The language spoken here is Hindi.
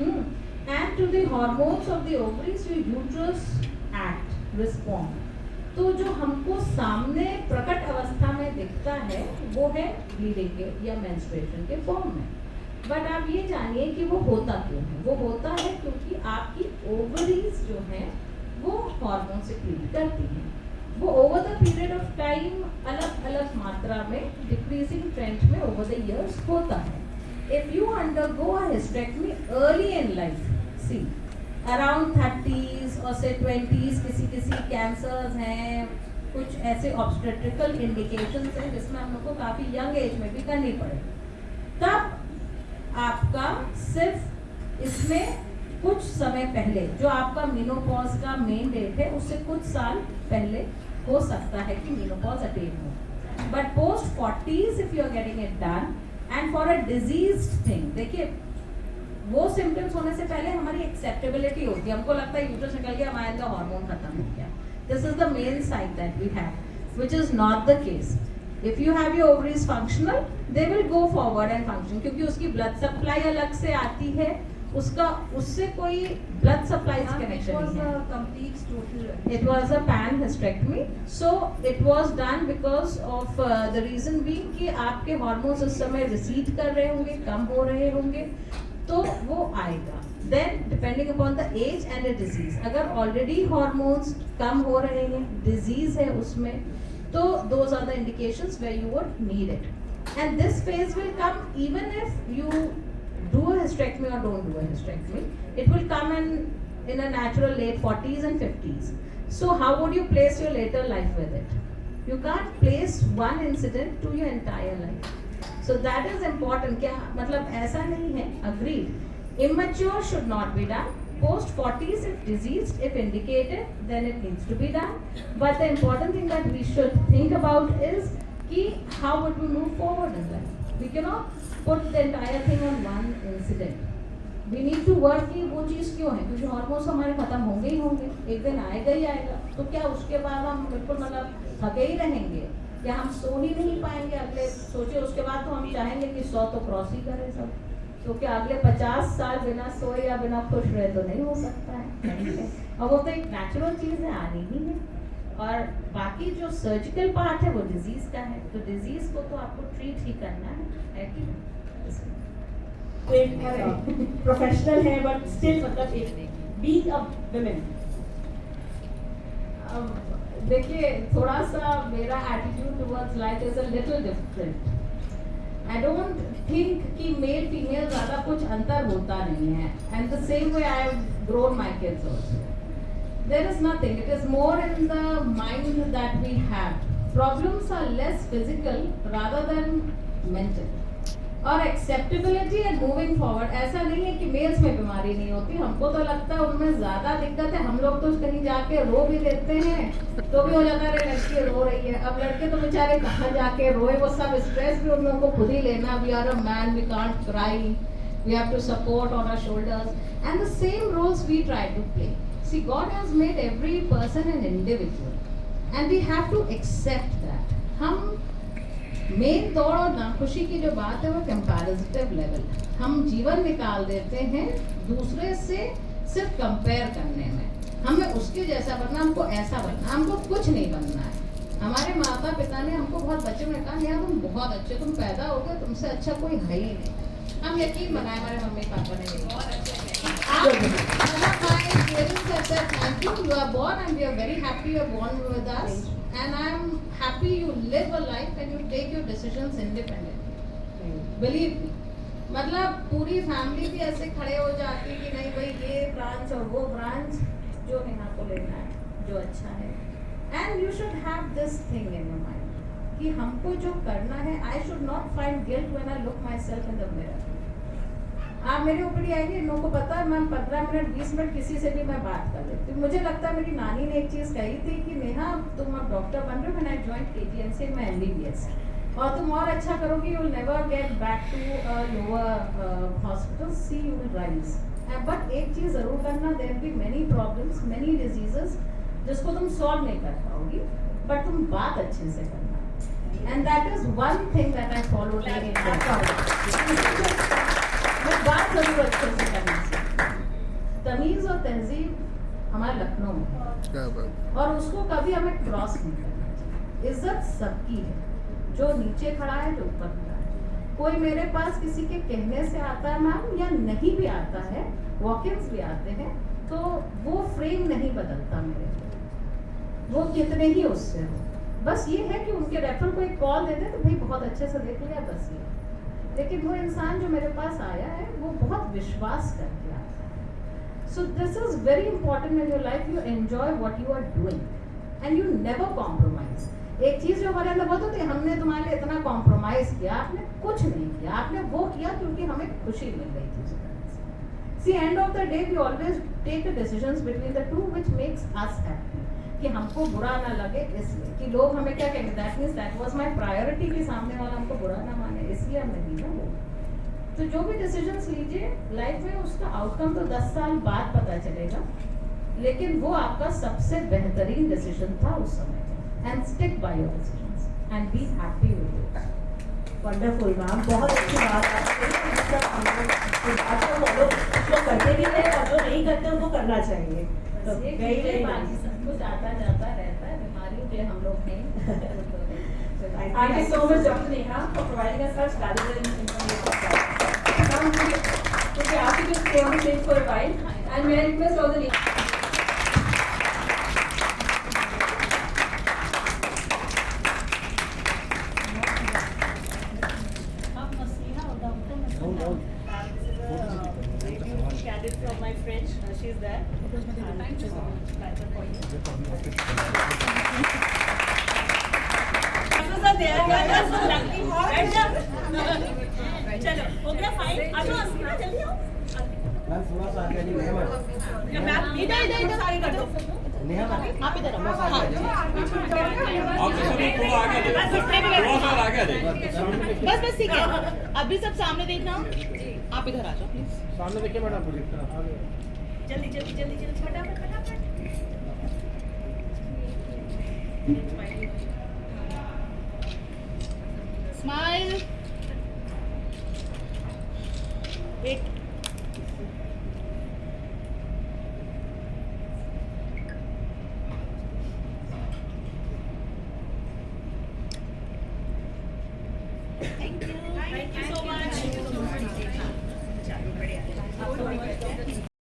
And to the hormones of the ovaries, your uterus act, respond. तो जो हमको सामने प्रकट अवस्था में दिखता है वो है ब्लीडिंग के या मेंस्ट्रुएशन के फॉर्म में, बट आप ये जानिए कि वो होता क्यों है। वो होता है क्योंकि आपकी ओवरीज जो हैं वो हार्मोन सिक्रीट करती हैं। वो over the period of time अलग अलग मात्रा में डिक्रीजिंग ट्रेंड में ओवर द इयर्स होता है। If you undergo a hysterectomy early in life, see around 30s और से 20s, किसी कैंसर्स हैं, कुछ ऐसे ऑब्स्टेट्रिकल इंडिकेशंस हैं जिसमें हम लोग को काफ़ी यंग एज में भी करनी पड़े, तब आपका सिर्फ इसमें कुछ समय पहले जो आपका मेनोपॉज का मेन डेट है उससे कुछ साल पहले हो सकता है कि मेनोपॉज अटेन हो। But post 40s if you are getting it done and for a diseased thing, देखिए वो सिम्टम्स होने से पहले हमारी एक्सेप्टेबिलिटी होती है, हमको लगता है यूट्रस निकल गया, हमारे अंदर हार्मोन खत्म हो गया। This is the main sign that we have, which is not the case. If you have your ovaries functional, they will go forward and function, क्योंकि उसकी ब्लड सप्लाई अलग से आती है, उसका उससे कोई ब्लड सप्लाई से कनेक्शन नहीं है। It was a pan hysterectomy, so it was done because of the reason being कि आपके हार्मोन्स उस समय रिसीड कर रहे होंगे, कम हो रहे होंगे, तो वो आएगा। Then depending upon the age and the disease, अगर ऑलरेडी हार्मोन्स कम हो रहे हैं, डिजीज है उसमें, तो those are the indications where you would need it. And this phase will come even if you do a hysterectomy or don't do a hysterectomy. It will come in a natural late 40s and 50s. So how would you place your later life with it? You can't place one incident to your entire life. So that is important. क्या मतलब ऐसा नहीं है, agreed. Immature should not be done. Post 40s if diseased, if indicated, then it needs to be done. But the important thing that we should think about is कि how would we move forward in life? We cannot put the entire thing on one incident. We need to work कि वो चीज़ क्यों है, क्योंकि हार्मोन्स हमारे खत्म होंगे ही होंगे, एक दिन आएगा ही आएगा। तो क्या उसके बाद हम बिल्कुल मतलब थके ही रहेंगे या हम सो ही नहीं पाएंगे? अगले सोचिए उसके बाद तो हम चाहेंगे कि 100 तो क्रॉस ही करें सब, तो क्या अगले 50 साल बिना सोए या बिना खुश रहे तो नहीं हो सकता है। और वो तो एक नेचुरल चीज़ है, आनी ही है। और बाकी जो सर्जिकल पार्ट है वो डिजीज का है, तो डिजीज को तो आपको ट्रीट ही करना है कि प्रोफेशनल है बट स्टिल मतलब एक बीइंग अ वुमेन। देखिए थोड़ा सा मेरा attitude towards life is a little different. I don't think कि मेल फीमेल ज़्यादा कुछ अंतर होता नहीं है, and the same way I have grown my kids also. There is nothing. It is more in the mind that we have. Problems are less physical rather than mental. और acceptability and moving forward, ऐसा नहीं है कि मेल्स में बीमारी नहीं होती, हमको तो लगता है उनमें ज़्यादा दिक्कत है। हम लोग तो कहीं जाके रो भी देते हैं तो भी हो जाता है अरे लड़की रो रही है। अब लड़के तो बेचारे कहाँ जाके रोए, वो सब स्ट्रेस भी उन लोगों को खुद ही लेना। We are a man, we can't cry, we have to support on our shoulders and the same roles we try to play. See, God has made every person an individual, and we have to accept that. हम मेन दौड़ और नाखुशी की जो बात है वो कंपैरेटिव लेवल, हम जीवन निकाल देते हैं दूसरे से सिर्फ कंपेयर करने में। हमें उसके जैसा बनना, हमको ऐसा बनना, हमको कुछ नहीं बनना है। हमारे माता पिता ने हमको बहुत बच्चे में कहा यार तुम बहुत अच्छे, तुम पैदा हो गए, तुमसे अच्छा कोई है ही नहीं। हम यकीन बनाए हमारे मम्मी पापा ने बहुत अच्छे thank you. You are born and we are very happy you are born with us, and I am happy you live a life and you take your decisions independently. Believe me, मतलब पूरी फैमिली भी ऐसे खड़े हो जाती कि नहीं भाई ये ब्रांच और वो ब्रांच, जो नेहा को लेना है जो अच्छा है। And you should have this thing in your mind कि हमको जो करना है, I should not find guilt when I look myself in the mirror. आप मेरे ऊपर ही आएंगे, इन लोगों को पता है मैं 15 मिनट 20 मिनट किसी से भी मैं बात कर लेती हूँ। मुझे लगता है मेरी नानी ने एक चीज़ कही थी कि नेहा तुम अब डॉक्टर बन रहे हो, मैंने ज्वाइन KGMC में MBBS, और तुम और अच्छा करोगी, you will never get back to a lower hospital, see you will rise. But एक चीज़ ज़रूर करना, there be many problems, many diseases जिसको तुम सॉल्व नहीं कर पाओगी, बट तुम बात अच्छे से करना, and that is one thing that I follow. बात जरूर अच्छे से करना चाहिए। तहजीब हमारे लखनऊ में है। क्या बात। और उसको कभी हमें क्रॉस नहीं करना चाहिए। इज्जत सबकी है, जो नीचे खड़ा है, जो ऊपर खड़ा है। कोई मेरे पास किसी के कहने से आता है मैम, या नहीं भी आता है, वॉक-इन्स भी आते हैं, तो वो फ्रेम नहीं बदलता मेरे को, वो कितने ही उससे हो। बस ये है कि उनके रेफर को एक कॉल दे दे तो भाई बहुत अच्छे से देख लिया, बस ये। लेकिन वो इंसान जो मेरे पास आया है वो बहुत विश्वास करके आता है। So this is very important in your life, you enjoy what you are doing and you never compromise. एक चीज जो हमारे अंदर बहुत होती है, हमने तुम्हारे लिए इतना कॉम्प्रोमाइज किया, आपने कुछ नहीं किया, आपने वो किया क्योंकि हमें खुशी मिल रही थी उस तरह से। See end of the day we always take the decisions between the two which makes us happy, कि हमको बुरा ना लगे, इसलिए कि लोग हमें क्या कहेंगे, that means that was my priority, कि सामने वाला हमको बुरा ना माने, इसलिए हमने दी ना वो। तो जो भी डिसीजंस लीजिए लाइफ में, उसका आउटकम तो 10 साल बाद पता चलेगा, लेकिन वो आपका सबसे बेहतरीन डिसीजन था उस समय। And stick by your decisions and be happy with it. Wonderful ma'am, बहुत अच्छी बात आपने फॉलो जो करते भी हैं और जो नहीं करते उनको करना चाहिए। तो ये वेरी वेरी बाकी सब कुछ आता जाता रहता है, बीमारियों के हम लोग नहीं। Thank you so much, Dr. Neha, for providing us such valuable information. Now, we ask you to stay on the stage for a while, and may I request all the Candid from my French, she's there. Thank you so much. चलो हो गया फाइन, आ जाओ अस्मिता, जल्दी आओ। मैम थोड़ा सा आगे नहीं मैम, मैम इधर इधर सारी कर दो। नेहा मैम आप इधर आओ। बस बस ठीक है, अभी सब सामने देखना, आप इधर आ जाओ प्लीज। सामने देखिए मैडम, आगे जल्दी जल्दी जल्दी जल्दी फटाफट फटाफट। स्माइल। वेट